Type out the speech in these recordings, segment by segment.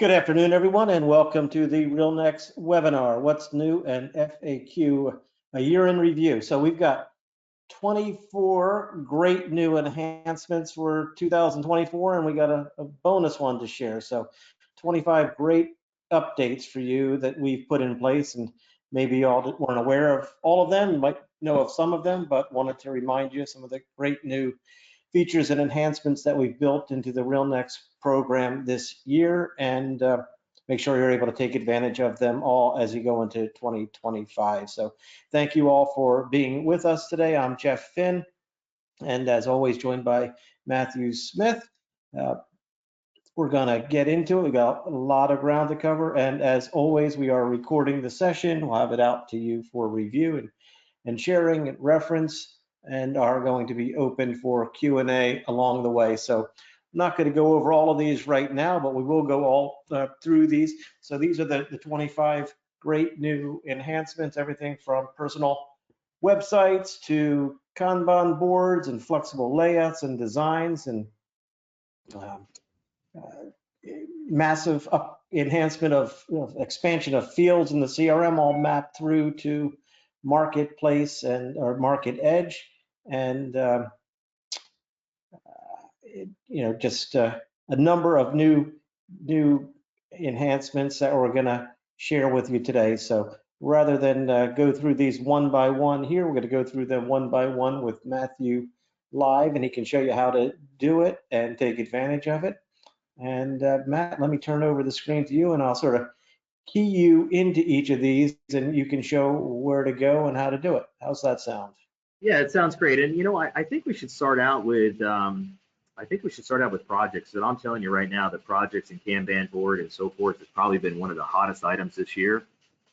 Good afternoon, everyone, and welcome to the RealNex webinar, What's New and FAQ, a year in review. So we've got 24 great new enhancements for 2024, and we got a bonus one to share. So 25 great updates for you that we've put in place, and maybe you all weren't aware of all of them. You might know of some of them, but wanted to remind you of some of the great new features and enhancements that we've built into the RealNex program this year, and make sure you're able to take advantage of them all as you go into 2025. So thank you all for being with us today. I'm Jeff Finn, and as always, joined by Matthew Smith. We're gonna get into it. We got a lot of ground to cover, and as always, we are recording the session. We'll have it out to you for review and sharing and reference, and are going to be open for Q&A along the way. So I'm not going to go over all of these right now, but we will go all through these. So these are the 25 great new enhancements, everything from personal websites to Kanban boards and flexible layouts and designs, and massive enhancement of expansion of fields in the CRM, all mapped through to marketplace or market edge, and just a number of new enhancements that we're going to share with you today. So rather than go through these one by one here, we're going to go through them one by one with Matthew live, and he can show you how to do it and take advantage of it. And Matt, let me turn over the screen to you, and I'll sort of key you into each of these, and you can show where to go and how to do it. How's that sound? Yeah, it sounds great. And I think we should start out with projects. And I'm telling you right now that projects and Kanban board and so forth has probably been one of the hottest items this year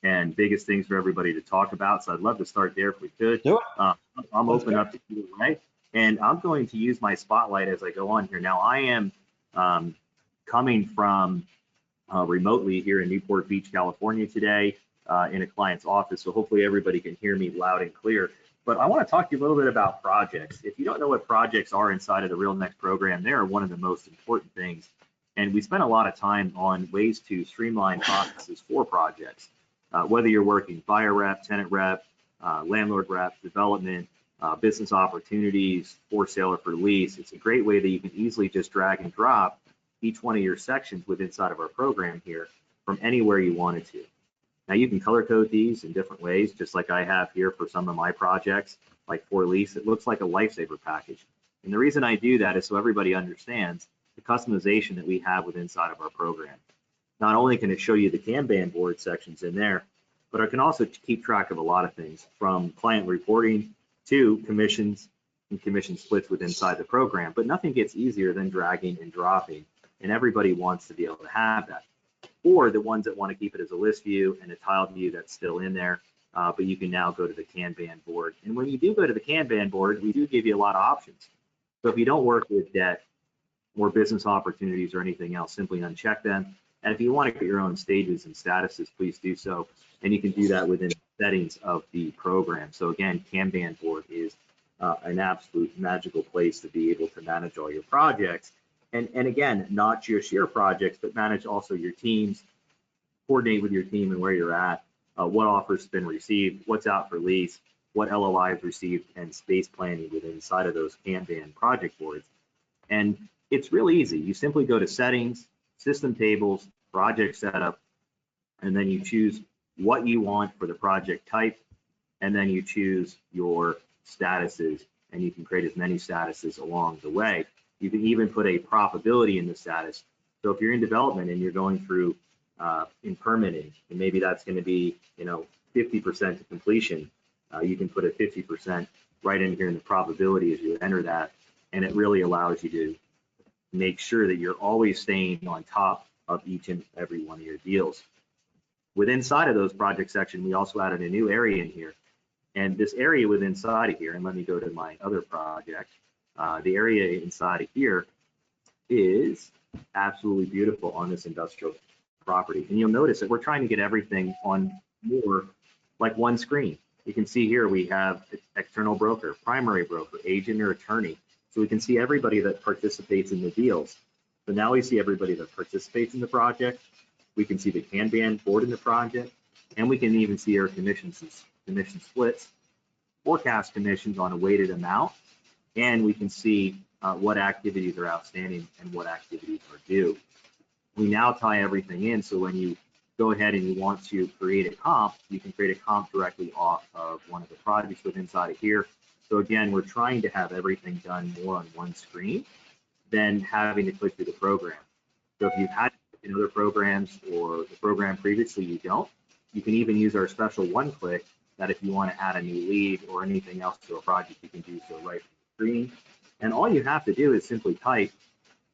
and biggest things for everybody to talk about. So I'd love to start there if we could. Do it. I'm open up to you, right? And I'm going to use my spotlight as I go on here. Now I am coming from remotely here in Newport Beach, California today in a client's office. So hopefully everybody can hear me loud and clear. But I want to talk to you a little bit about projects. If you don't know what projects are inside of the RealNex program, they are one of the most important things. And we spend a lot of time on ways to streamline processes for projects. Whether you're working buyer rep, tenant rep, landlord rep, development, business opportunities, for sale or for lease, it's a great way that you can easily just drag and drop each one of your sections within inside of our program here from anywhere you wanted to. Now you can color code these in different ways, just like I have here for some of my projects, like for lease. It looks like a lifesaver package. And the reason I do that is so everybody understands the customization that we have within inside of our program. Not only can it show you the Kanban board sections in there, but it can also keep track of a lot of things, from client reporting to commissions and commission splits within inside the program. But nothing gets easier than dragging and dropping, and everybody wants to be able to have that. Or the ones that want to keep it as a list view and a tiled view that's still in there, but you can now go to the Kanban board. And when you do go to the Kanban board, we do give you a lot of options. So if you don't work with debt or business opportunities or anything else, simply uncheck them. And if you want to get your own stages and statuses, please do so. And you can do that within settings of the program. So again, Kanban board is an absolute magical place to be able to manage all your projects. And again, not just your projects, but manage also your teams, coordinate with your team and where you're at, what offers been received, what's out for lease, what LOIs received, and space planning within inside of those Kanban project boards. And it's really easy. You simply go to settings, system tables, project setup, and then you choose what you want for the project type, and then you choose your statuses, and you can create as many statuses along the way. You can even put a probability in the status. So if you're in development and you're going through in permitting, and maybe that's going to be 50% to completion, you can put a 50% right in here in the probability as you enter that, and it really allows you to make sure that you're always staying on top of each and every one of your deals. Within inside of those project section, we also added a new area in here, and this area within inside of here, and let me go to my other project. The area inside of here is absolutely beautiful on this industrial property. And you'll notice that we're trying to get everything on more like one screen. You can see here we have external broker, primary broker, agent or attorney. So we can see everybody that participates in the deals. So now we see everybody that participates in the project. We can see the Kanban board in the project, and we can even see our commission splits, forecast commissions on a weighted amount, and we can see what activities are outstanding and what activities are due. We now tie everything in, so when you go ahead and you want to create a comp, you can create a comp directly off of one of the projects within inside of here. So again, we're trying to have everything done more on one screen than having to click through the program. So if you've had in other programs or the program previously you don't, you can even use our special one-click that if you want to add a new lead or anything else to a project, you can do so right from the screen. And all you have to do is simply type,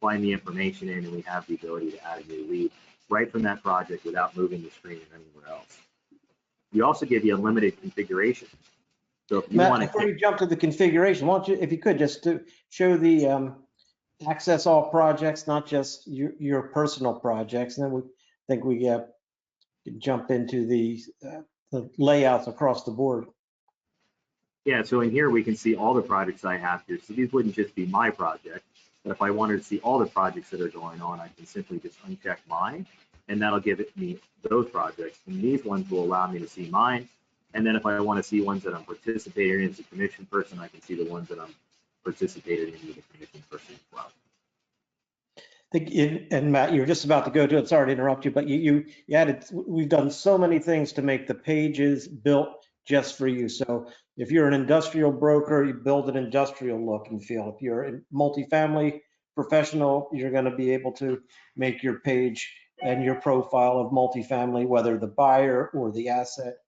find the information in, and we have the ability to add a new lead right from that project without moving the screen anywhere else. We also give you unlimited configuration. So if you Matt, want to, before you jump to the configuration, why don't you, if you could, just to show the access all projects, not just your personal projects, and then we think we can jump into the layouts across the board. yeah, so in here we can see all the projects I have here. So these wouldn't just be my project, but if I wanted to see all the projects that are going on, I can simply just uncheck mine, and that'll give me those projects. And these ones will allow me to see mine. And then if I want to see ones that I'm participating in as a commission person, I can see the ones that I'm participating in as a commission person as well. And Matt, you're just about to go to it. Sorry to interrupt you, but you added, we've done so many things to make the pages built just for you. So if you're an industrial broker, you build an industrial look and feel. If you're a multifamily professional, you're going to be able to make your page and your profile of multifamily, whether the buyer or the asset,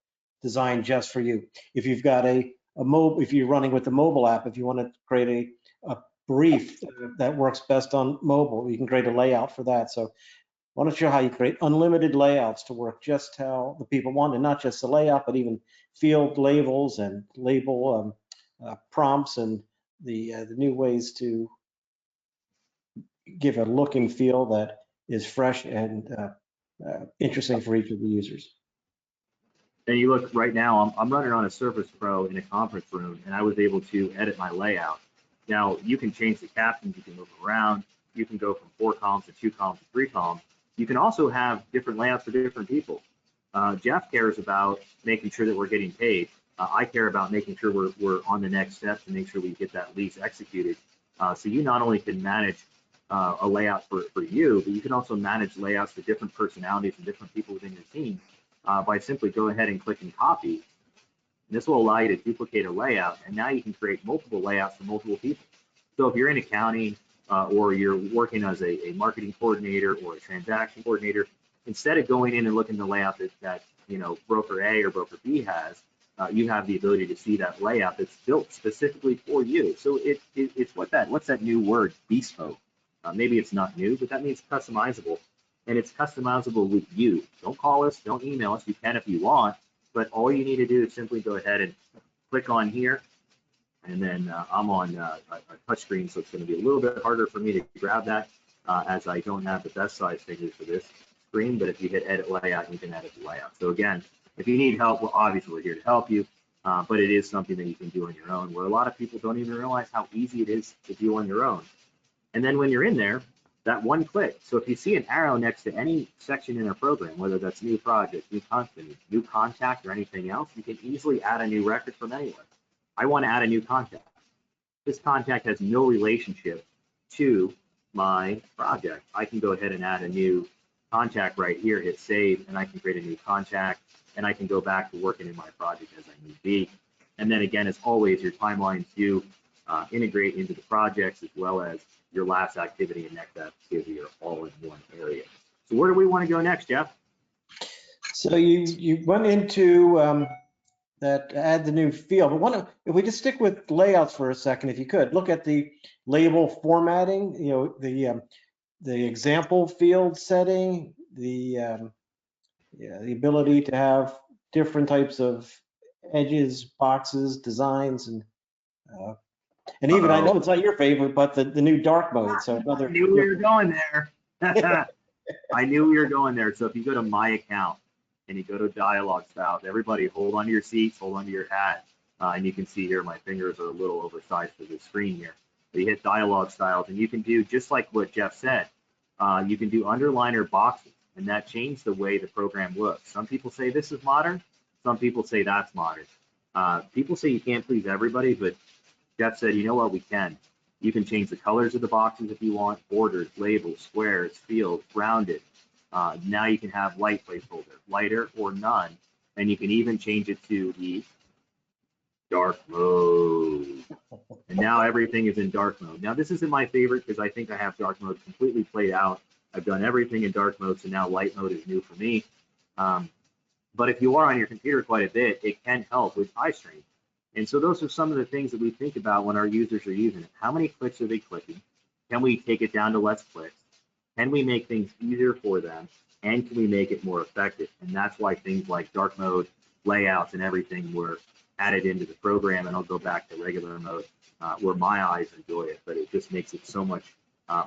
designed just for you. If you've got a mobile, if you're running with the mobile app, if you want to create a brief that works best on mobile, you can create a layout for that. So I want to show how you create unlimited layouts to work just how the people want, and not just the layout, but even field labels and label prompts and the new ways to give a look and feel that is fresh and interesting for each of the users. And you look right now, I'm running on a Surface Pro in a conference room, and I was able to edit my layout. Now you can change the captions, you can move around, you can go from 4 columns to 2 columns to 3 columns. You can also have different layouts for different people. Jeff cares about making sure that we're getting paid. I care about making sure we're on the next step to make sure we get that lease executed. So you not only can manage a layout for you, but you can also manage layouts for different personalities and different people within your team by simply go ahead and clicking copy. And this will allow you to duplicate a layout, and now you can create multiple layouts for multiple people. So if you're in accounting or you're working as a marketing coordinator or a transaction coordinator, instead of going in and looking at the layout that you know broker A or broker B has, you have the ability to see that layout that's built specifically for you. So it's what's that new word, bespoke. Maybe it's not new, but that means customizable. And it's customizable with you. Don't call us, don't email us. You can if you want, but all you need to do is simply go ahead and click on here. And then I'm on a touch screen, so it's going to be a little bit harder for me to grab that as I don't have the best size fingers for this screen. But if you hit edit layout, you can edit the layout. So again, if you need help, well, obviously we're here to help you, but it is something that you can do on your own, where a lot of people don't even realize how easy it is to do on your own. And then when you're in there, that one click. So if you see an arrow next to any section in a program, whether that's new project, new company, new contact, or anything else, you can easily add a new record from anywhere. I want to add a new contact. This contact has no relationship to my project. I can go ahead and add a new contact right here, hit save, and I can create a new contact, and I can go back to working in my project as I need be. And then again, as always, your timelines do integrate into the projects, as well as your last activity and next activity are all in one area. So where do we want to go next, Jeff? So you went into that add the new field, but if we just stick with layouts for a second, if you could look at the label formatting, you know, the example field setting, the ability to have different types of edges, boxes, designs, and even I know it's not your favorite, but the new dark mode. So another. I knew we were going there. I knew we were going there. So if you go to my account and you go to dialogue styles, everybody hold onto your seats, hold onto your hat, and you can see here my fingers are a little oversized for the screen here. But you hit dialogue styles, and you can do just like what Jeff said. you can do underliner boxes, and that changed the way the program looks. Some people say this is modern. Some people say that's modern. People say you can't please everybody, but Jeff said, you know what, we can. You can change the colors of the boxes if you want, borders, labels, squares, fields, rounded. Now you can have light placeholder, lighter or none, and you can even change it to the dark mode. And now everything is in dark mode. Now this isn't my favorite because I think I have dark mode completely played out. I've done everything in dark mode, so now light mode is new for me. But if you are on your computer quite a bit, it can help with eye strain. And so those are some of the things that we think about when our users are using it. How many clicks are they clicking? Can we take it down to less clicks? Can we make things easier for them? And can we make it more effective? And that's why things like dark mode, layouts, and everything were added into the program. And I'll go back to regular mode where my eyes enjoy it, but it just makes it so much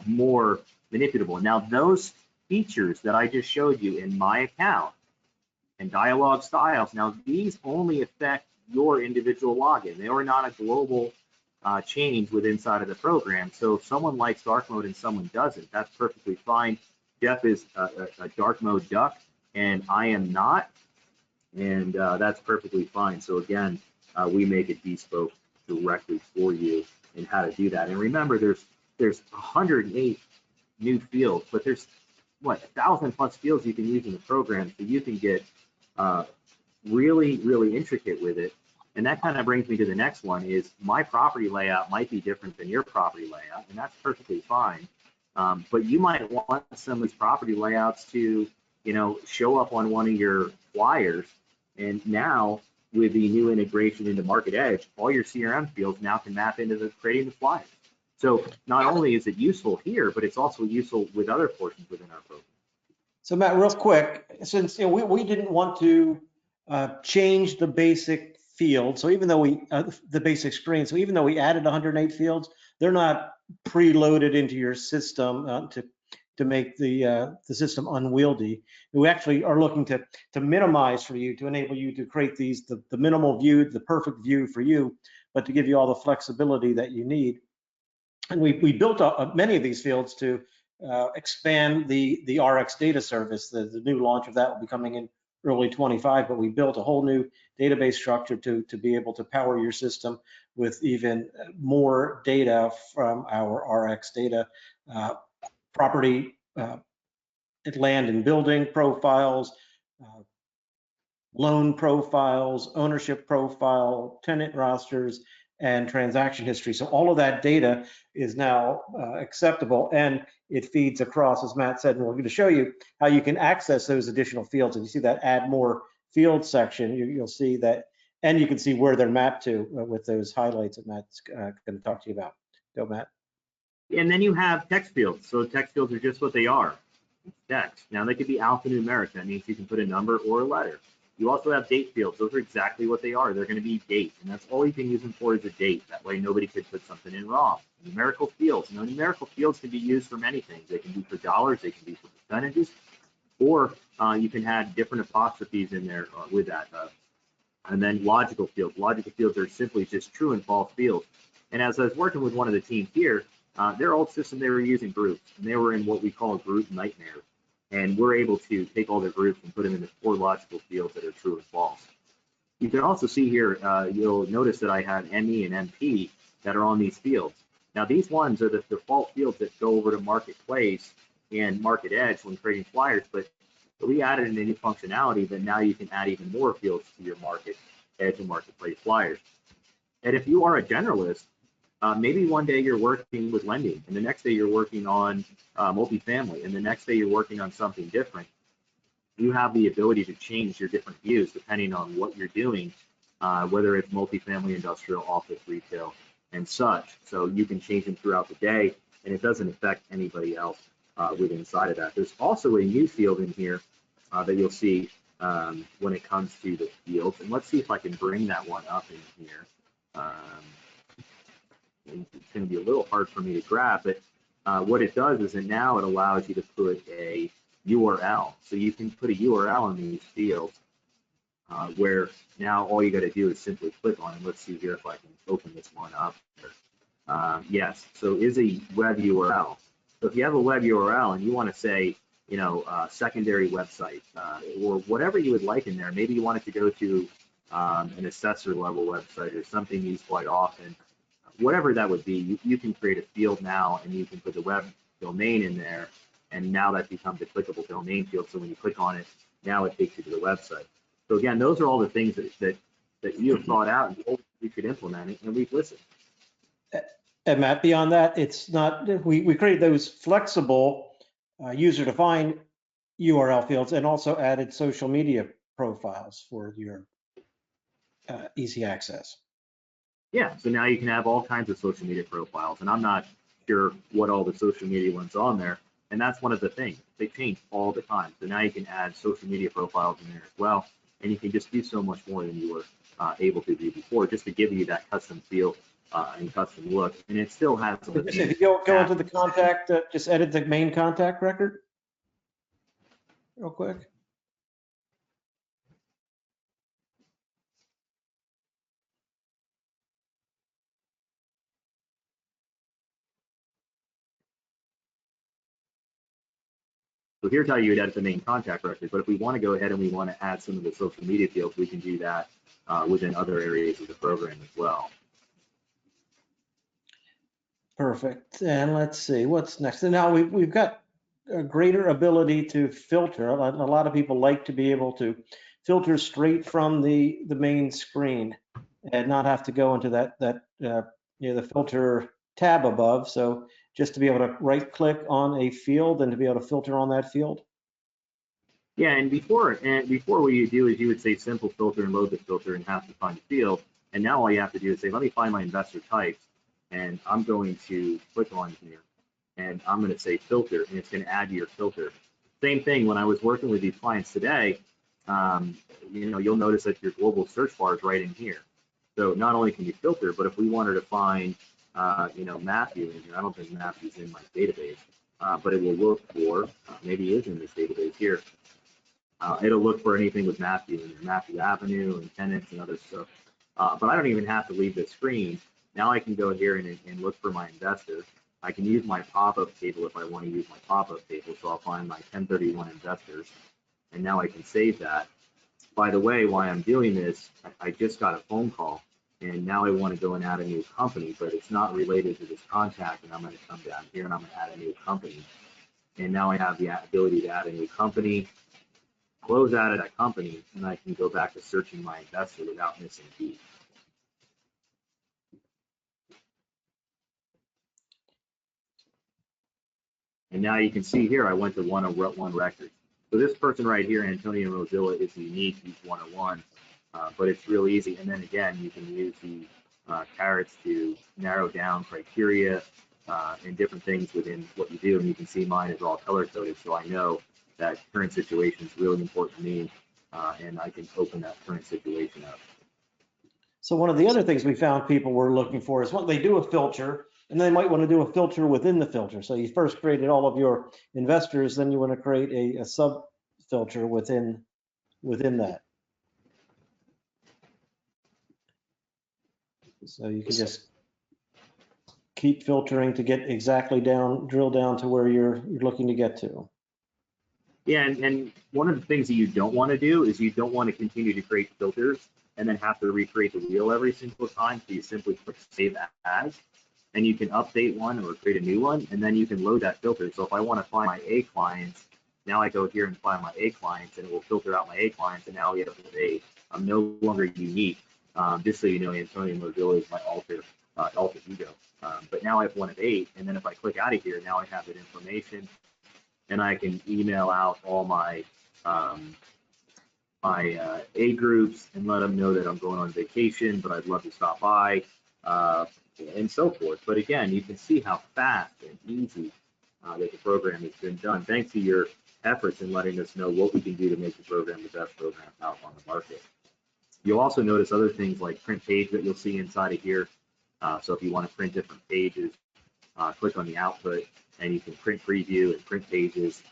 more manipulable. Now, those features that I just showed you in my account and dialog styles, now these only affect your individual login. They are not a global change within inside of the program. So if someone likes dark mode and someone doesn't, that's perfectly fine. Jeff is a dark mode duck and I am not, and that's perfectly fine. So again, we make it bespoke directly for you and how to do that. And remember, there's 108 new fields, but there's what, 1,000+ fields you can use in the program, so you can get really intricate with it. And that kind of brings me to the next one is my property layout might be different than your property layout, and that's perfectly fine. But you might want some of these property layouts to, show up on one of your flyers. And now with the new integration into Market Edge, all your CRM fields now can map into creating the flyers. So not only is it useful here, but it's also useful with other portions within our program. So Matt, real quick, since we didn't want to change the basic field, so even though the basic screen, so even though we added 108 fields, they're not preloaded into your system to make the system unwieldy. We actually are looking to minimize for you, to enable you to create the minimal view, the perfect view for you, but to give you all the flexibility that you need. And we built many of these fields to expand the RX data service. The new launch of that will be coming in early 25, but we built a whole new database structure to be able to power your system with even more data from our RX data, property, land and building profiles, loan profiles, ownership profile, tenant rosters, and transaction history. So all of that data is now acceptable, and it feeds across, as Matt said, and we're going to show you how you can access those additional fields. And you see that add more field section, you'll see that, and you can see where they're mapped to with those highlights that Matt's going to talk to you about. Go, Matt. And then you have text fields. So text fields are just what they are, text. Now they could be alphanumeric. That means you can put a number or a letter. You also have date fields. Those are exactly what they are. They're going to be date, and that's all you can use them for is a date. That way nobody could put something in wrong. Numerical fields. Numerical fields can be used for many things. They can be for dollars, they can be for percentages, or you can add different apostrophes in there with that. And then logical fields. Logical fields are simply just true and false fields. And as I was working with one of the teams here, their old system, they were using groups, and they were in what we call a group nightmare. And we're able to take all their groups and put them into 4 logical fields that are true and false. You can also see here, you'll notice that I have ME and MP that are on these fields. Now these ones are the default fields that go over to Marketplace and Market Edge when creating flyers, but we added a new functionality that now you can add even more fields to your Market Edge and Marketplace flyers. And if you are a generalist, maybe one day you're working with lending, and the next day you're working on multifamily, and the next day you're working on something different. You have the ability to change your different views depending on what you're doing, whether it's multifamily, industrial, office, retail, and such. So you can change them throughout the day, and it doesn't affect anybody else with inside of that. There's also a new field in here that you'll see when it comes to the fields. And let's see if I can bring that one up in here. It's going to be a little hard for me to grab, but what it does is now it allows you to put a URL. So you can put a URL in these fields where now all you got to do is simply click on it. Let's see here if I can open this one up. Yes, so is a web URL. So if you have a web URL and you want to say, secondary website or whatever you would like in there, maybe you want it to go to an assessor level website or something used quite often, whatever that would be, you can create a field now and you can put the web domain in there, and now that becomes a clickable domain field. So when you click on it, now it takes you to the website. So again, those are all the things that you have thought out and we could implement it, and we've listened. And Matt, beyond that, it's not, we created those flexible user-defined URL fields and also added social media profiles for your easy access. Yeah, so now you can have all kinds of social media profiles, and I'm not sure what all the social media ones on there, and that's one of the things. They change all the time. So now you can add social media profiles in there as well, and you can just do so much more than you were able to do before, just to give you that custom feel and custom look. And it still has some of the If you go into the contact, just edit the main contact record real quick. So here's how you would edit the main contact record. But if we want to go ahead and we want to add some of the social media fields, we can do that within other areas of the program as well. Perfect. And let's see what's next. And now we've got a greater ability to filter. A lot of people like to be able to filter straight from the main screen and not have to go into the filter tab above. So just to be able to right click on a field and to be able to filter on that field. Yeah, and before what you do is you would say simple filter and load the filter and have to find a field. And now all you have to do is say, let me find my investor types. And I'm going to click on here and I'm going to say filter, and it's going to add to your filter. Same thing when I was working with these clients today, you'll notice that your global search bar is right in here. So not only can you filter, but if we wanted to find, Matthew in here, I don't think Matthew's in my database, but it will look for, maybe he is in this database here. It'll look for anything with Matthew in there, Matthew Avenue and tenants and other stuff. But I don't even have to leave the screen. Now I can go here and look for my investor. I can use my pop-up table if I want to use my pop-up table. So I'll find my 1031 investors, and now I can save that. By the way, while I'm doing this, I just got a phone call, and now I want to go and add a new company, but it's not related to this contact, and I'm going to come down here and I'm going to add a new company. And now I have the ability to add a new company, close out of that company, and I can go back to searching my investor without missing a beat. And now you can see here, I went to 101 records. So this person right here, Antonio Rosilla, is unique. He's 101, but it's real easy. And then again, you can use the carrots to narrow down criteria and different things within what you do. And you can see mine is all color coded, so I know that current situation is really important to me, and I can open that current situation up. So one of the other things we found people were looking for is when they do a filter, and they might want to do a filter within the filter. So you first created all of your investors, then you want to create a sub filter within that. So you can just keep filtering to get exactly drill down to where you're looking to get to. Yeah, and one of the things that you don't want to do is you don't want to continue to create filters and then have to recreate the wheel every single time. So you simply click save as, and you can update one or create a new one, and then you can load that filter. So if I want to find my A clients, now I go here and find my A clients, and it will filter out my A clients, and now we have an A. I'm no longer unique. Just so you know, Antonio Mozilla is my alter ego. But now I have one of 8, and then if I click out of here, now I have that information, and I can email out all my A groups and let them know that I'm going on vacation, but I'd love to stop by, and so forth. But again, you can see how fast and easy that the program has been done, thanks to your efforts in letting us know what we can do to make the program the best program out on the market. You'll also notice other things like print page that you'll see inside of here. So if you want to print different pages, click on the output, and you can print preview and print pages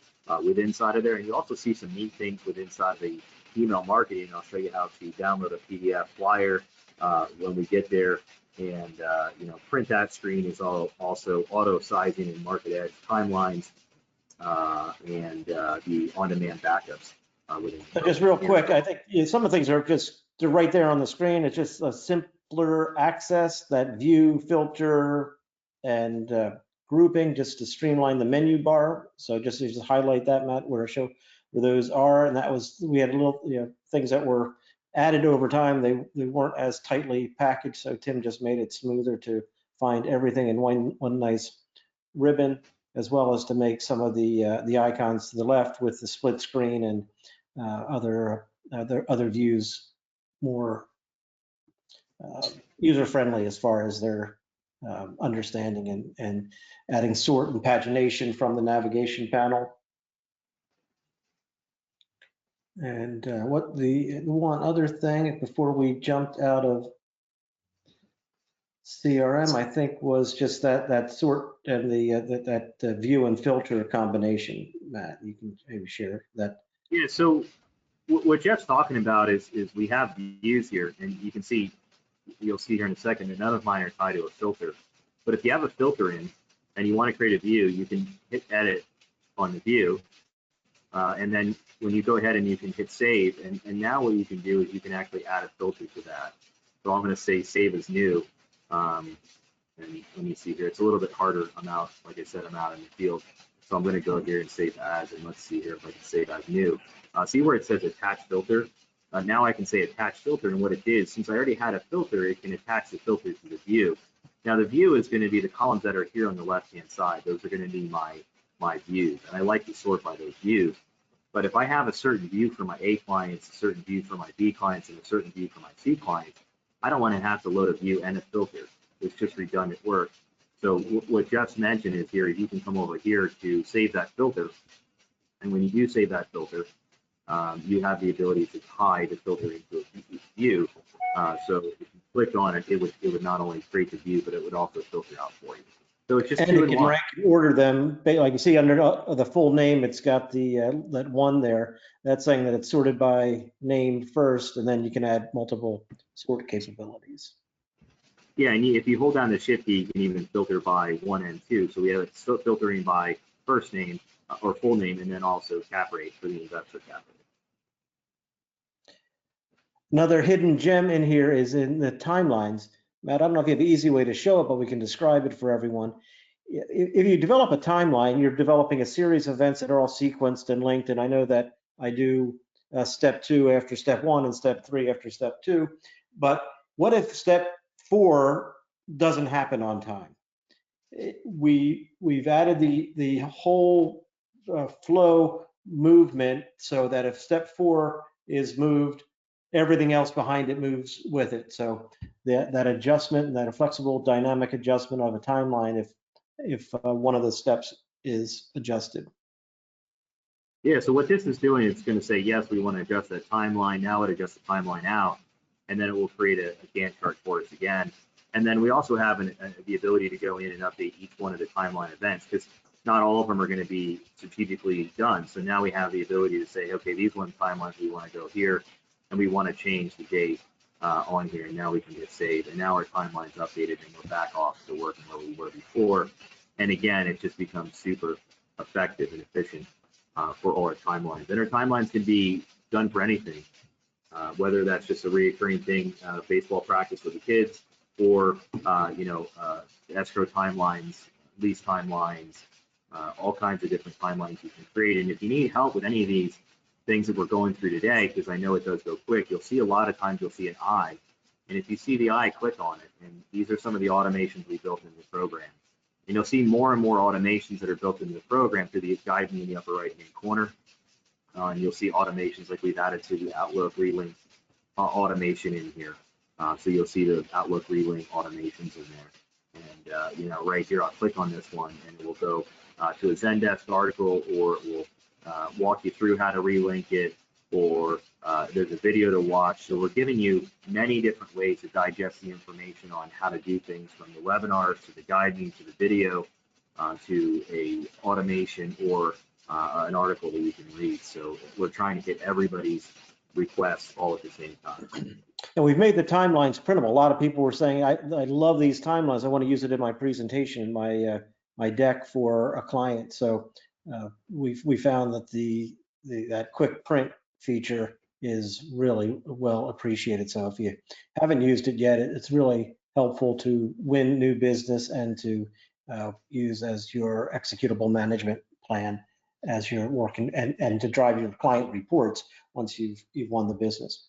with inside of there. And you also see some neat things with inside the email marketing. I'll show you how to download a PDF flyer when we get there, and print that screen is also auto sizing and market edge timelines and the on-demand backups. So just real quick, I think some of the things are just they're right there on the screen. It's just a simpler access, that view, filter, and grouping, just to streamline the menu bar. So just highlight that, Matt, where those are, and that was, we had little things that were added over time. They weren't as tightly packaged, so Tim just made it smoother to find everything in one nice ribbon, as well as to make some of the icons to the left with the split screen and other views more user-friendly as far as their understanding, and adding sort and pagination from the navigation panel. And what the one other thing before we jumped out of CRM, I think, was just that sort and that view and filter combination. Matt, you can maybe share that. Yeah, so what Jeff's talking about is we have views here, and you can see, you'll see here in a second, that none of mine are tied to a filter. But if you have a filter in and you want to create a view, you can hit edit on the view, and then when you go ahead and you can hit save, and now what you can do is you can actually add a filter to that. So I'm going to say save as new, and let me see here. It's a little bit harder. I'm out, like I said, I'm out in the field, so I'm going to go here and save as, and let's see here if I can save as new. See where it says attach filter? Now I can say attach filter, and what it did, since I already had a filter, it can attach the filter to the view. Now the view is going to be the columns that are here on the left-hand side. Those are going to be my views, and I like to sort by those views. But if I have a certain view for my A clients, a certain view for my B clients, and a certain view for my C clients, I don't want to have to load a view and a filter. It's just redundant work. So what Jeff's mentioned is here, you can come over here to save that filter. And when you do save that filter, you have the ability to tie the filter into a view. So if you click on it, it would not only create the view, but it would also filter out for you. So it's just and you can rank and order them, like you see under the full name, it's got the that one there. That's saying that it's sorted by name first, and then you can add multiple sort capabilities. Yeah, and if you hold down the shift key, you can even filter by 1 and 2. So we have it still filtering by first name or full name, and then also cap rate for the investor cap rate. Another hidden gem in here is in the timelines. Matt, I don't know if you have an easy way to show it, but we can describe it for everyone. If you develop a timeline, you're developing a series of events that are all sequenced and linked. And I know that I do step 2 after step 1 and step 3 after step 2. But what if step 4 doesn't happen on time? We've added the whole flow movement so that if step 4 is moved, everything else behind it moves with it. So that adjustment, that a flexible dynamic adjustment of a timeline if one of the steps is adjusted. Yeah, so what this is doing, it's going to say, yes, we want to adjust that timeline. Now it adjusts the timeline out, and then it will create a Gantt chart for us again. And then we also have the ability to go in and update each one of the timeline events, because not all of them are going to be strategically done. So now we have the ability to say, okay, these one timelines, we want to go here, and we want to change the date on here, and now we can hit save, and now our timeline's updated, and we're back off to working where we were before. And again, it just becomes super effective and efficient for all our timelines. And our timelines can be done for anything, whether that's just a recurring thing, baseball practice with the kids, or escrow timelines, lease timelines, all kinds of different timelines you can create. And if you need help with any of these things that we're going through today, because I know it does go quick, you'll see a lot of times you'll see an eye. And if you see the eye, click on it. And these are some of the automations we built in the program. And you'll see more and more automations that are built into the program through the guide me in the upper right-hand corner. And you'll see automations like we've added to the Outlook relink automation in here. So you'll see the Outlook relink automations in there. And right here, I'll click on this one, and it will go to a Zendesk article, or it will walk you through how to relink it, or there's a video to watch. So we're giving you many different ways to digest the information on how to do things, from the webinars to the guide me to the video to a automation or an article that you can read. So we're trying to hit everybody's requests all at the same time. And we've made the timelines printable. A lot of people were saying, I love these timelines. I want to use it in my presentation, my deck for a client. So we found that that quick print feature is really well appreciated. So if you haven't used it yet, it's really helpful to win new business and to use as your executable management plan as you're working and to drive your client reports once you've won the business.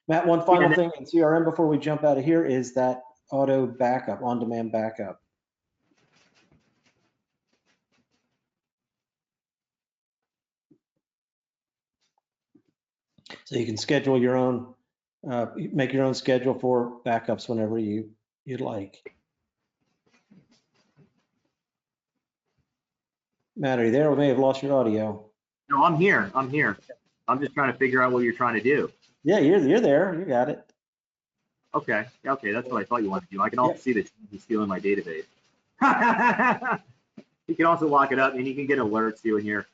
Matt, one final thing in CRM before we jump out of here is that auto backup, on-demand backup. So you can schedule your own, make your own schedule for backups whenever you'd like. Matt, are you there? We may have lost your audio. No, I'm here. I'm here. I'm just trying to figure out what you're trying to do. Yeah, you're there. You got it. Okay. Okay, that's what I thought you wanted to do. I can also see that he's stealing my database. You can also lock it up, and you can get alerts too in here.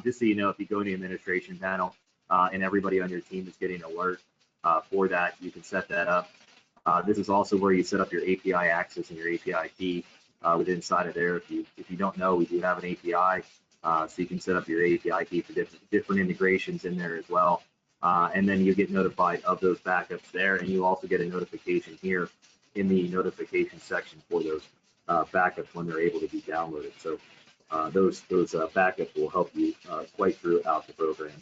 Just so you know, if you go to the administration panel and everybody on your team is getting an alert for that, you can set that up. This is also where you set up your API access and your API key within inside of there. If you don't know, we do have an API, so you can set up your API key for different integrations in there as well. And then you get notified of those backups there, and you also get a notification here in the notification section for those backups when they're able to be downloaded. So those backups will help you quite throughout the program.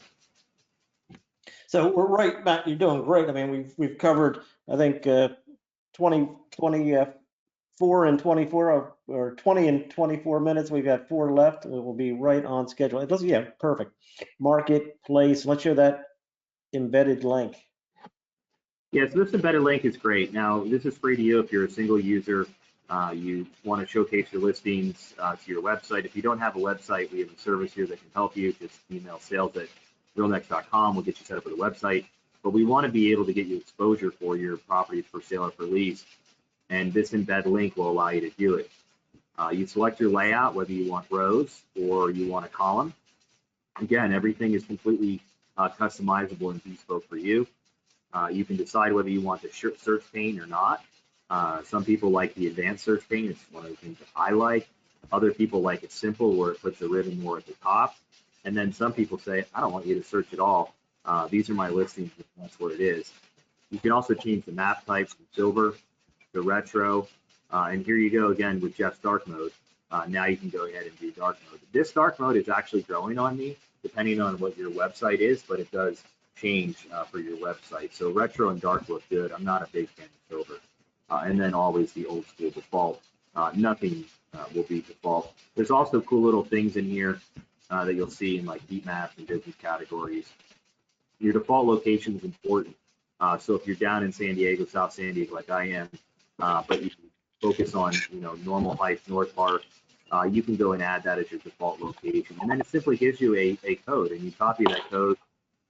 So we're right, Matt, you're doing great. I mean, we've covered, I think, 24 and 24 or 20 and 24 minutes. We've got 4 left. We will be right on schedule. It doesn't, yeah, perfect. Marketplace, let's show that embedded link. Yeah, so this embedded link is great. Now, this is free to you if you're a single user. You want to showcase your listings to your website. If you don't have a website, we have a service here that can help you. Just email sales@realnex.com. We'll get you set up with a website. But we want to be able to get you exposure for your properties for sale or for lease. And this embed link will allow you to do it. You select your layout, whether you want rows or you want a column. Again, everything is completely customizable and bespoke for you. You can decide whether you want the search pane or not. Some people like the advanced search pane. It's one of the things that I like. Other people like it simple, where it puts the ribbon more at the top. And then some people say, I don't want you to search at all. These are my listings, and that's what it is. You can also change the map type from silver to retro. And here you go again with Jeff's dark mode. Now you can go ahead and do dark mode. This dark mode is actually growing on me, depending on what your website is, but it does change for your website. So retro and dark look good. I'm not a big fan of silver. And then always the old school default. Nothing will be default. There's also cool little things in here that you'll see in like heat maps and business categories. Your default location is important. So if you're down in San Diego, South San Diego, like I am, but you focus on, Normal Heights, North Park, you can go and add that as your default location. And then it simply gives you a code, and you copy that code,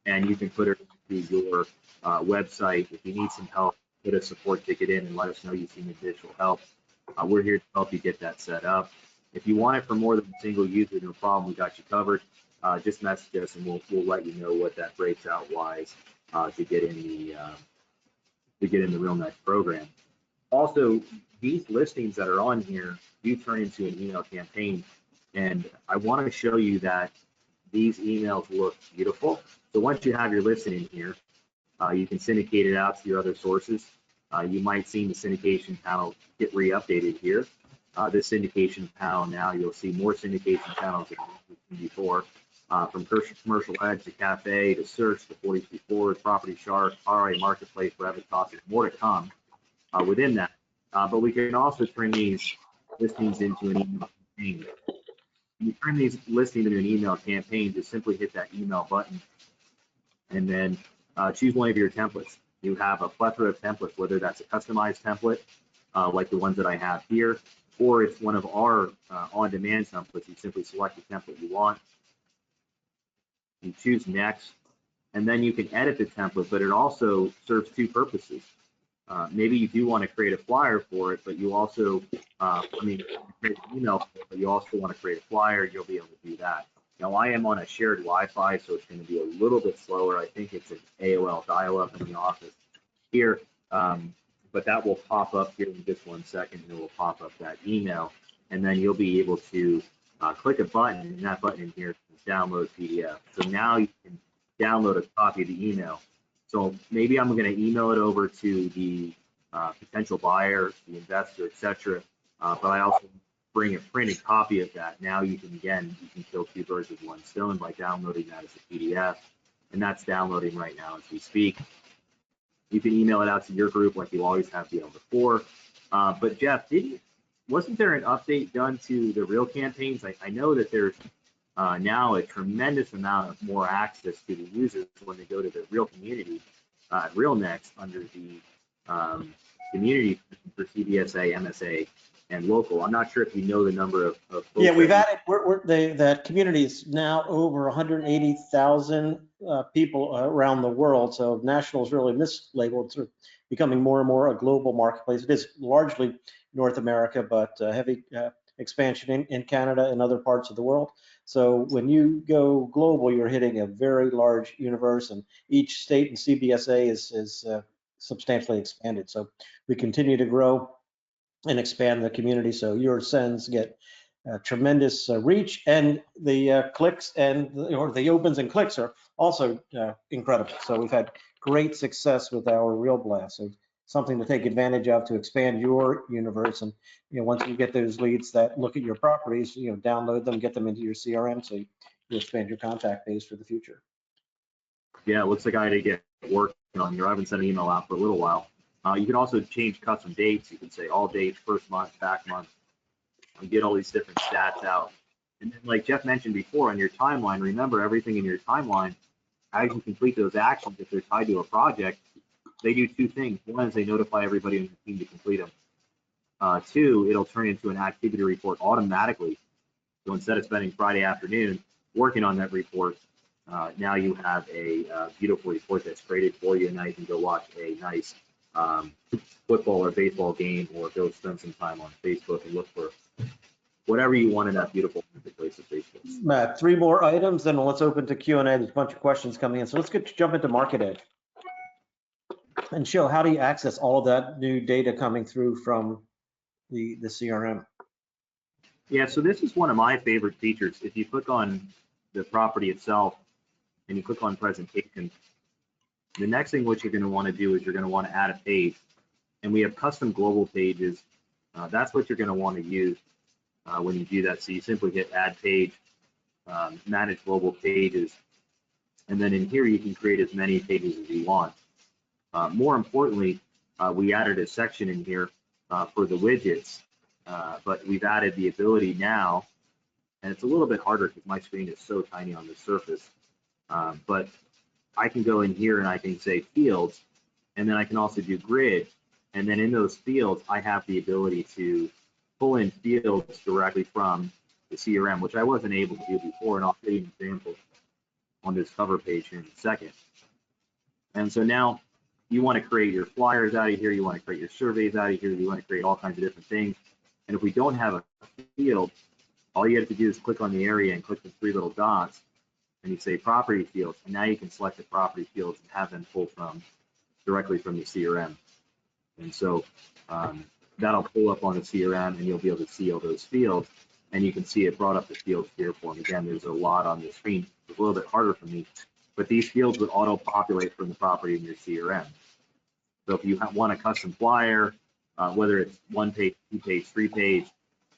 and you can put it into your website. If you need some help, put a support ticket in and let us know you need additional help. We're here to help you get that set up. If you want it for more than a single user, no problem, we got you covered. Just message us and we'll let you know what that breaks out wise to get in the RealNex program. Also, these listings that are on here do turn into an email campaign, and I want to show you that these emails look beautiful. So once you have your listing in here, you can syndicate it out to your other sources. You might see the syndication panel get re-updated here. This syndication panel now, you'll see more syndication panels than before, from commercial edge to cafe to search to 43 Forward, Property Shark, RA Marketplace, Revitas, more to come within that. But we can also turn these listings into an email campaign. You turn these listings into an email campaign, just simply hit that email button and then choose one of your templates. You have a plethora of templates, whether that's a customized template, like the ones that I have here, or it's one of our on-demand templates. You simply select the template you want, you choose next, and then you can edit the template, but it also serves 2 purposes. Maybe you do want to create a flyer for it, but you also, create an email for it, but you also want to create a flyer, you'll be able to do that. Now I am on a shared Wi-Fi, so it's going to be a little bit slower. I think it's an AOL dial-up in the office here, but that will pop up here in just 1 second, and it will pop up that email, and then you'll be able to click a button, and that button in here is download PDF. So now you can download a copy of the email. So maybe I'm going to email it over to the potential buyer, the investor, etc. But I also bring a printed copy of that. Now you can kill two birds with one stone by downloading that as a PDF, and that's downloading right now as we speak. You can email it out to your group like you always have done before. But Jeff, wasn't there an update done to the Real campaigns? I know that there's now a tremendous amount of more access to the users when they go to the Real community at RealNex under the community for CBSA, MSA, and local. I'm not sure if you know the number of folks. Yeah, we've added, that community is now over 180,000 people around the world. So national is really mislabeled. It's sort of becoming more and more a global marketplace. It is largely North America, but heavy expansion in Canada and other parts of the world. So when you go global, you're hitting a very large universe, and each state and CBSA is substantially expanded. So we continue to grow and expand the community. So your sends get tremendous reach, and the clicks or the opens and clicks are also incredible. So we've had great success with our Real Blast. So something to take advantage of to expand your universe. And once you get those leads that look at your properties, download them, get them into your CRM, so you expand your contact base for the future. Yeah, it looks like I had to get working on here. I haven't sent an email out for a little while. You can also change custom dates. You can say all dates, first month, back month, and get all these different stats out. And then, like Jeff mentioned before, on your timeline, remember everything in your timeline, as you complete those actions, if they're tied to a project, they do two things. One is they notify everybody on your team to complete them. Two, it'll turn into an activity report automatically. So instead of spending Friday afternoon working on that report, now you have a beautiful report that's created for you, and now you can go watch a nice football or baseball game, or go spend some time on Facebook and look for whatever you want in that beautiful marketplace of Facebook. Matt, 3 more items, then let's open to Q&A. There's a bunch of questions coming in. So let's jump into Market Edge and show how do you access all of that new data coming through from the CRM. Yeah, so this is one of my favorite features. If you click on the property itself and you click on presentation, the next thing what you're going to want to do is you're going to want to add a page, and we have custom global pages. That's what you're going to want to use when you do that. So you simply hit add page, manage global pages, and then in here you can create as many pages as you want. More importantly, we added a section in here for the widgets, but we've added the ability now, and it's a little bit harder because my screen is so tiny on the surface, but I can go in here and I can say fields, and then I can also do grid, and then in those fields I have the ability to pull in fields directly from the CRM, which I wasn't able to do before, and I'll show you an example on this cover page here in a second. And so now you want to create your flyers out of here, you want to create your surveys out of here, you want to create all kinds of different things. And if we don't have a field, all you have to do is click on the area and click the 3 little dots, and you say property fields, and now you can select the property fields and have them pull directly from the CRM. And so that'll pull up on the CRM, and you'll be able to see all those fields, and you can see it brought up the fields here for me. Again, there's a lot on the screen. It's a little bit harder for me, but these fields would auto-populate from the property in your CRM. So if you want a custom flyer, whether it's 1 page, 2 page, 3 page,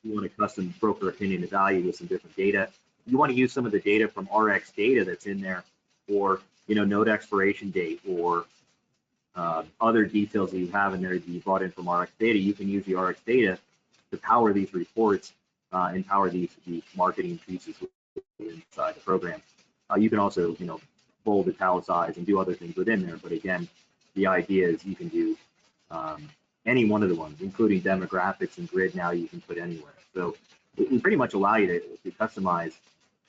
you want a custom broker opinion of value with some different data, you want to use some of the data from RX data that's in there, or note expiration date, or other details that you have in there that you brought in from RX data. You can use the RX data to power these reports and power these marketing pieces inside the program. You can also bold, italicize, and do other things within there. But again, the idea is you can do any one of the ones, including demographics and grid. Now you can put anywhere. So it can pretty much allow you to customize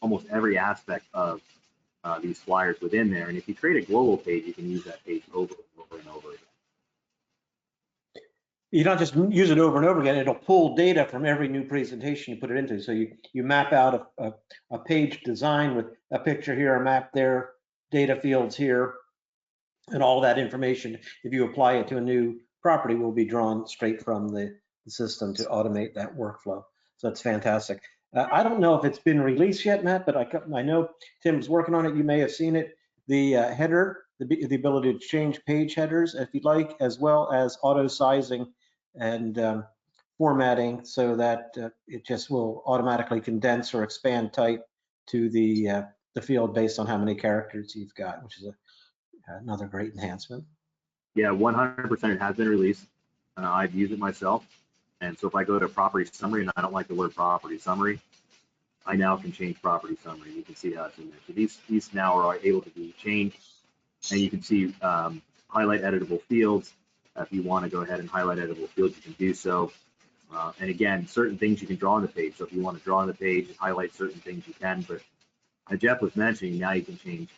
almost every aspect of these flyers within there. And if you create a global page, you can use that page over and over and over again. You don't just use it over and over again. It'll pull data from every new presentation you put it into. So you map out a page design with a picture here, a map there, data fields here, and all that information, if you apply it to a new property, will be drawn straight from the system to automate that workflow. So that's fantastic. I don't know if it's been released yet, Matt, but I know Tim's working on it. You may have seen it. The header, the ability to change page headers if you'd like, as well as auto sizing and formatting so that it just will automatically condense or expand type to the field based on how many characters you've got, which is another great enhancement. Yeah, 100% it has been released. I've used it myself. And so if I go to property summary and I don't like the word property summary, I now can change property summary. You can see how it's in there. So these now are able to be changed, and you can see highlight editable fields. If you want to go ahead and highlight editable fields, you can do so. And again, certain things you can draw on the page. So if you want to draw on the page and highlight certain things, you can. But Jeff was mentioning, now you can change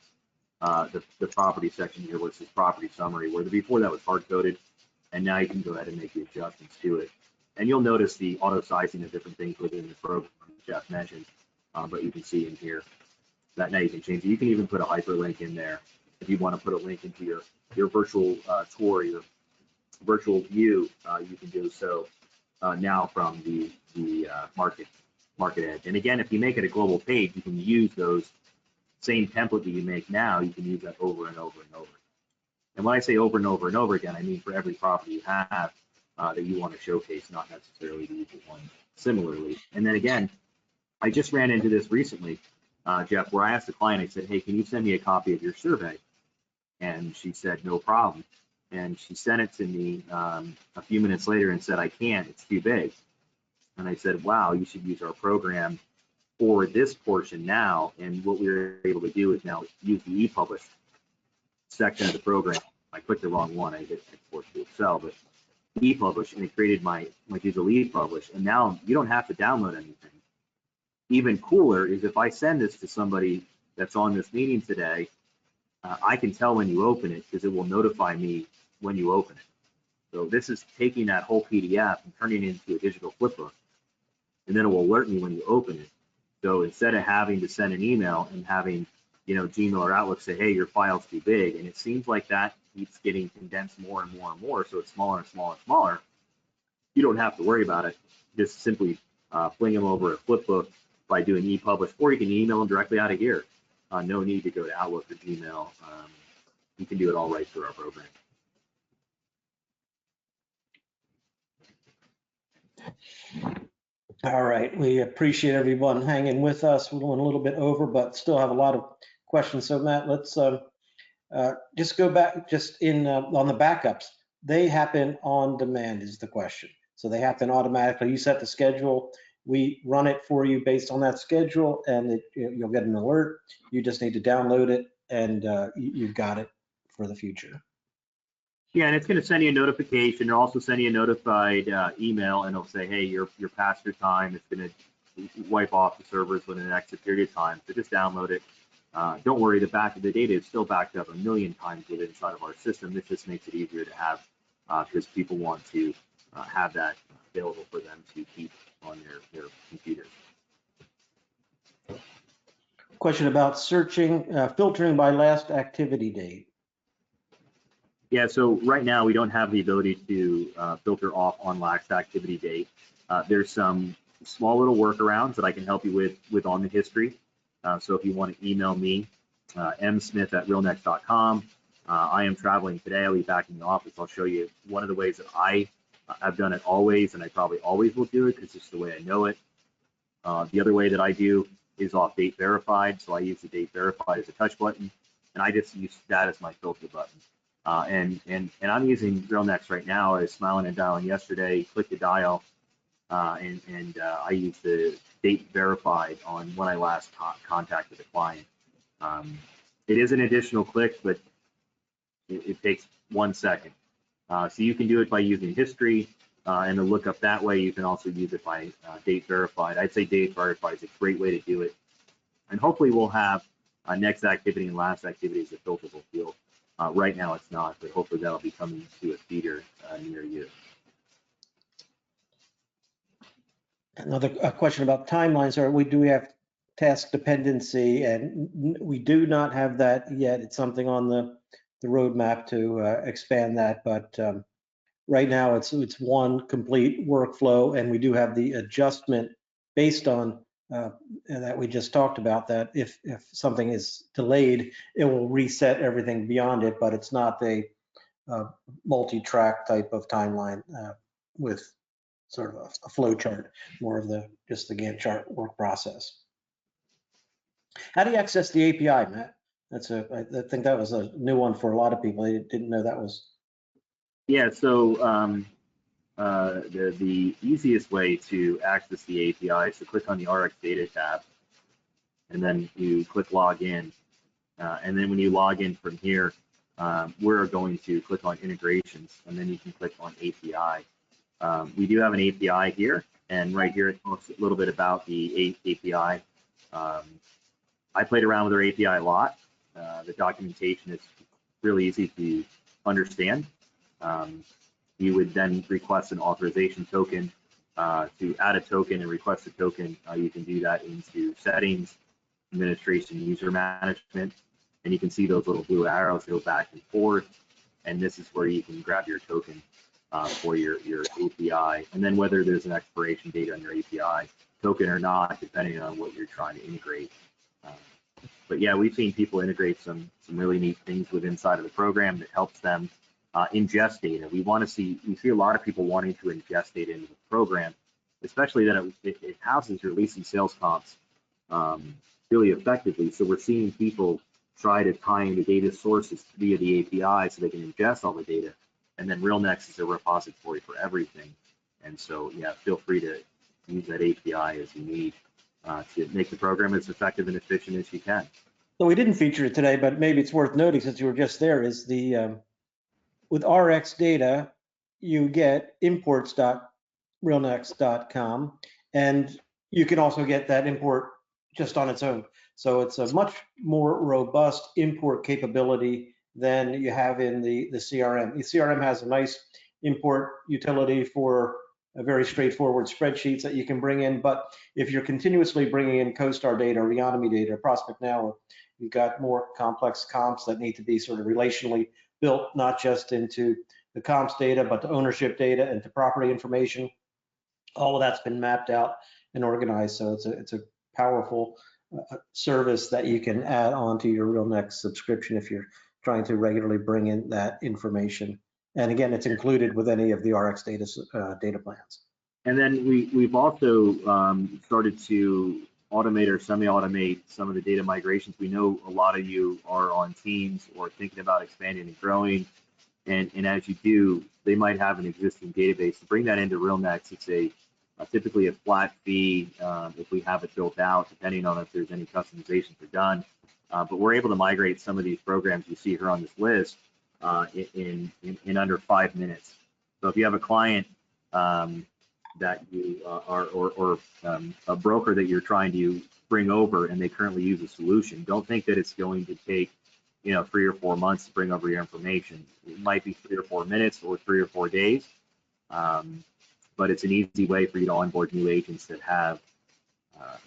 the property section here, which is property summary, where before that was hard coded, and now you can go ahead and make the adjustments to it. And you'll notice the auto sizing of different things within the program Jeff mentioned, but you can see in here that now you can change it. You can even put a hyperlink in there if you want to put a link into your virtual tour, your virtual view. You can do so now from the market edge. And again, if you make it a global page, you can use those same template that you make now. You can use that over and over and over. And when I say over and over and over again, I mean for every property you have that you want to showcase, not necessarily the usual one similarly. And then again, I just ran into this recently, Jeff, where I asked the client, I said, hey, can you send me a copy of your survey? And she said, no problem. And she sent it to me a few minutes later and said, I can't, it's too big. And I said, wow, you should use our program for this portion now. And what we were able to do is now use the ePublish section of the program. I clicked the wrong one, I hit export to Excel, but ePublish, and it created my Google ePublish. And now you don't have to download anything. Even cooler is if I send this to somebody that's on this meeting today, I can tell when you open it because it will notify me when you open it. So this is taking that whole PDF and turning it into a digital flipbook, and then it will alert me when you open it. So instead of having to send an email and having, Gmail or Outlook say, hey, your file's too big, and it seems like that keeps getting condensed more and more and more, so it's smaller and smaller and smaller, you don't have to worry about it. Just simply fling them over a flipbook by doing ePublish, or you can email them directly out of here. No need to go to Outlook or Gmail. You can do it all right through our program. All right, we appreciate everyone hanging with us. We're going a little bit over, but still have a lot of questions. So Matt, let's just go back just in on the backups. They happen on demand is the question. So they happen automatically. You set the schedule. We run it for you based on that schedule, and you'll get an alert. You just need to download it, and you've got it for the future. Yeah, and it's going to send you a notification. It'll also send you a notified email, and it'll say, hey, you're past your time. It's going to wipe off the servers within an exit period of time. So just download it. Don't worry, the data is still backed up a million times within inside of our system. This just makes it easier to have because people want to have that available for them to keep on their computers. Question about searching, filtering by last activity date. Yeah, so right now we don't have the ability to filter off on last activity date. There's some small little workarounds that I can help you with on the history. So if you want to email me, msmith@realnex.com. I am traveling today. I'll be back in the office. I'll show you one of the ways that I've done it always, and I probably always will do it because it's the way I know it. The other way that I do is off date verified. So I use the date verified as a touch button, and I just use that as my filter button. And I'm using RealNex right now. I was smiling and dialing yesterday, click the dial, and I use the date verified on when I last contacted the client. It is an additional click, but it takes 1 second. So you can do it by using history and the lookup that way. You can also use it by date verified. I'd say date verified is a great way to do it. And hopefully we'll have next activity and last activity as a filterable field. Right now it's not, but hopefully that'll be coming to a feeder near you. Another question about timelines. Do we have task dependency? And we do not have that yet. It's something on the roadmap to expand that, but right now it's one complete workflow, and we do have the adjustment based on that we just talked about, that if something is delayed, it will reset everything beyond it, but it's not a multi-track type of timeline with sort of a flow chart, more of just the Gantt chart work process. How do you access the API, Matt? I think that was a new one for a lot of people. They didn't know that was. Yeah, so the easiest way to access the API is to click on the RX Data tab, and then you click log in. And then when you log in from here, we're going to click on integrations, and then you can click on API. We do have an API here, and right here it talks a little bit about the API. I played around with our API a lot. The documentation is really easy to understand. You would then request an authorization token. To add a token and request a token, you can do that into settings, administration, user management, and you can see those little blue arrows go back and forth, and this is where you can grab your token for your API, and then whether there's an expiration date on your API token or not, depending on what you're trying to integrate. But yeah, we've seen people integrate some really neat things with inside of the program that helps them ingest data. We see a lot of people wanting to ingest data into the program, especially that it houses your lease and sales comps really effectively. So we're seeing people try to tie into data sources via the API so they can ingest all the data. And then RealNex is a repository for everything. And so, yeah, feel free to use that API as you need to make the program as effective and efficient as you can. So we didn't feature it today, but maybe it's worth noting since you were just there, is the with RX data, you get imports.realnex.com, and you can also get that import just on its own. So it's a much more robust import capability than you have in the CRM. The CRM has a nice import utility for a very straightforward spreadsheets that you can bring in, but if you're continuously bringing in CoStar data, Reonomy data, Prospect Now, you've got more complex comps that need to be sort of relationally built, not just into the comps data, but to ownership data and to property information. All of that's been mapped out and organized. So it's a powerful service that you can add on to your RealNex subscription if you're trying to regularly bring in that information. And again, it's included with any of the RX data plans. And then we've also started to automate or semi-automate some of the data migrations. We know a lot of you are on teams or thinking about expanding and growing. And as you do, they might have an existing database. To bring that into RealNex, it's typically a flat fee if we have it built out, depending on if there's any customizations are done. But we're able to migrate some of these programs you see here on this list in under 5 minutes. So if you have a client that you are, or a broker that you're trying to bring over and they currently use a solution, don't think that it's going to take 3 or 4 months to bring over your information. It might be 3 or 4 minutes or 3 or 4 days, but it's an easy way for you to onboard new agents that have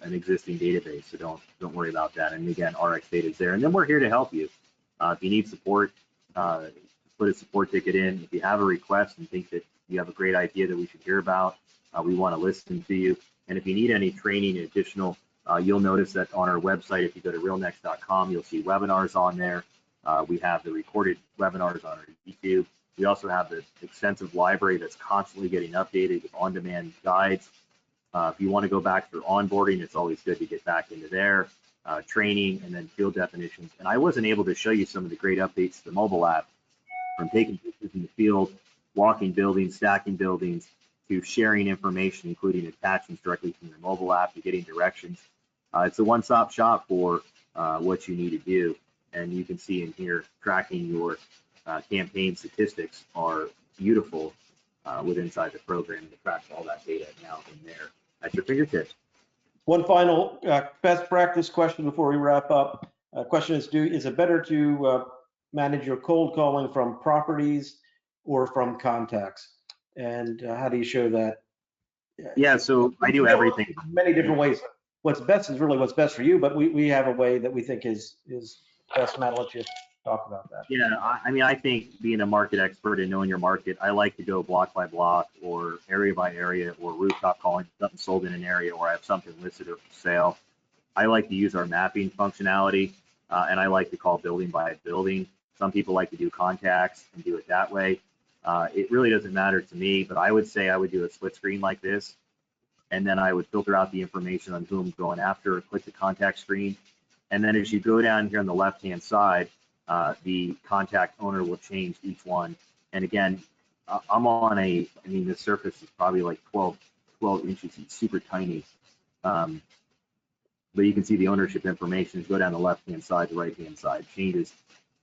an existing database. So don't worry about that. And again, RX data is there, and then we're here to help you. If you need support, put a support ticket in. If you have a request and think that you have a great idea that we should hear about, we want to listen to you. And if you need any training additional, you'll notice that on our website, if you go to realnex.com, you'll see webinars on there. We have the recorded webinars on our YouTube. We also have the extensive library that's constantly getting updated with on-demand guides. If you want to go back through onboarding, it's always good to get back into there, training, and then field definitions. And I wasn't able to show you some of the great updates to the mobile app, from taking pictures in the field, walking buildings, stacking buildings, to sharing information, including attachments directly from your mobile app, to getting directions. It's a one-stop shop for what you need to do. And you can see in here, tracking your campaign statistics are beautiful with inside the program. It tracks all that data now in there at your fingertips. One final best practice question before we wrap up. Question is it better to manage your cold calling from properties or from contacts? And how do you show that Yeah, so I do everything. Many different ways. What's best is really what's best for you, but we have a way that we think is best. Matt, I'll let you talk about that. Yeah, I mean, I think being a market expert and knowing your market, I like to go block by block or area by area or rooftop calling something sold in an area or I have something listed or for sale. I like to use our mapping functionality, and I like to call building by building. Some people like to do contacts and do it that way. It really doesn't matter to me, but I would say I would do a split screen like this, and then I would filter out the information on who I'm going after, click the contact screen, and then as you go down here on the left-hand side, the contact owner will change each one. And again, I'm on I mean, the surface is probably like 12 inches, it's super tiny. But you can see the ownership information. Go down the left-hand side, the right-hand side changes.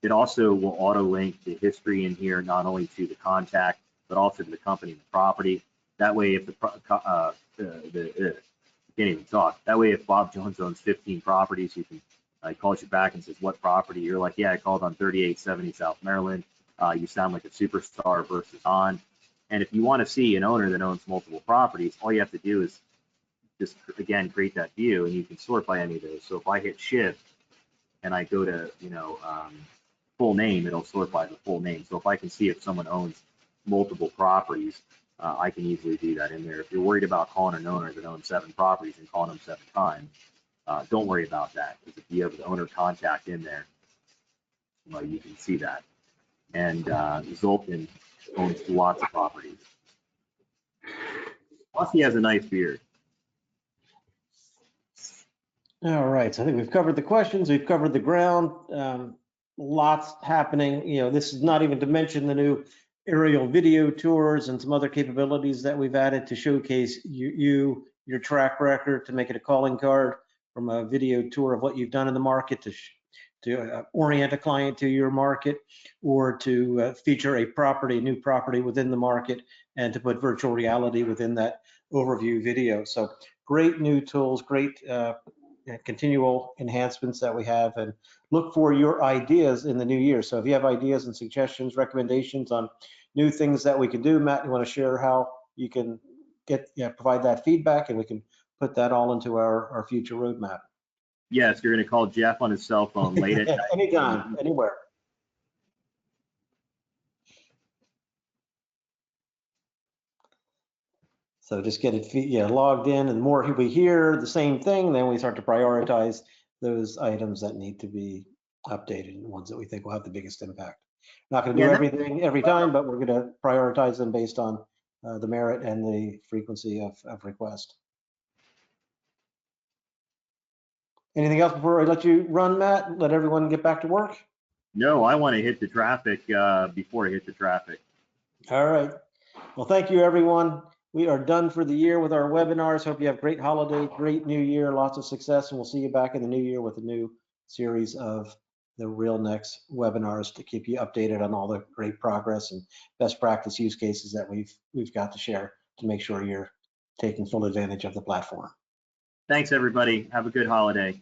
It also will auto-link the history in here, not only to the contact, but also to the company and the property. That way, if can't even talk. That way, if Bob Jones owns 15 properties, you can calls you back and says, what property? You're like, yeah, I called on 3870 South Maryland. You sound like a superstar versus on. And if you want to see an owner that owns multiple properties, all you have to do is just, again, create that view and you can sort by any of those. So if I hit shift and I go to, full name, it'll sort by the full name. So if I can see if someone owns multiple properties, I can easily do that in there. If you're worried about calling an owner that owns 7 properties and calling them 7 times, don't worry about that, because if you have the owner contact in there, you can see that. And Zoltan owns lots of properties. Plus, he has a nice beard. All right, so I think we've covered the questions, we've covered the ground. Lots happening. This is not even to mention the new aerial video tours and some other capabilities that we've added to showcase your track record, to make it a calling card from a video tour of what you've done in the market, to orient a client to your market, or to feature a new property within the market, and to put virtual reality within that overview video. So great new tools, great continual enhancements that we have, and look for your ideas in the new year. So if you have ideas and suggestions, recommendations on new things that we can do, Matt, you want to share how you can provide that feedback, and we can put that all into our future roadmap. Yes, you're going to call Jeff on his cell phone late at night. Anytime, anywhere. So just get it logged in, and the more we hear the same thing, then we start to prioritize those items that need to be updated, and ones that we think will have the biggest impact. Not going to do everything every time, but we're going to prioritize them based on the merit and the frequency of request. Anything else before I let you run, Matt? Let everyone get back to work? No, I want to hit the traffic before I hit the traffic. All right. Well, thank you, everyone. We are done for the year with our webinars. Hope you have a great holiday, great new year, lots of success, and we'll see you back in the new year with a new series of the RealNex webinars to keep you updated on all the great progress and best practice use cases that we've got to share to make sure you're taking full advantage of the platform. Thanks, everybody. Have a good holiday.